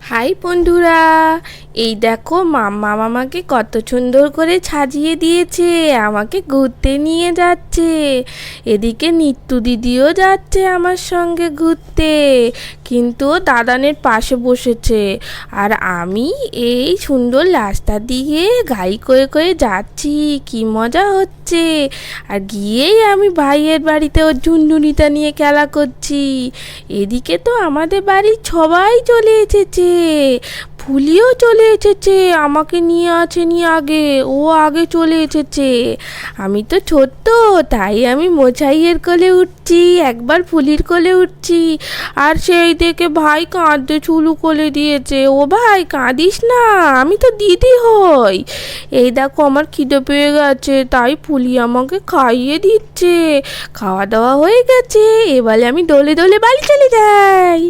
High বন্ধুরা, এই দেখো মাম্মা আমাকে কত সুন্দর করে সাজিয়ে দিয়েছে, আমাকে ঘুরতে নিয়ে যাচ্ছে। এদিকে নিত্যু দিদিও যাচ্ছে আমার সঙ্গে ঘুরতে, কিন্তু ও দাদানের পাশে বসেছে। আর আমি এই সুন্দর রাস্তা দিয়ে গাড়ি করে করে যাচ্ছি, কি মজা হচ্ছে। আর গিয়েই আমি ভাইয়ের বাড়িতে ওর ঝুনঝুনিটা নিয়ে খেলা করছি। এদিকে তো আমাদের বাড়ির সবাই চলে এসেছে, ফুলিও চলে এসেছে, আমাকে নিয়ে আসেনি আগে, ও আগে চলে এসেছে। আমি তো ছোট্ট, তাই আমি মোছাইয়ের কোলে উঠছি, একবার ফুলির কোলে উঠছি। আর সেই দেখে ভাই কাঁদতে শুরু করে দিয়েছে। ও ভাই কাঁদিস না, আমি তো দিদি হই। এই দেখো আমার খিদে পেয়ে গেছে, তাই ফুলি আমাকে খাইয়ে দিচ্ছে। খাওয়া দাওয়া হয়ে গেছে, এবারে আমি দোলে দোলে বাড়ি চলে যাই।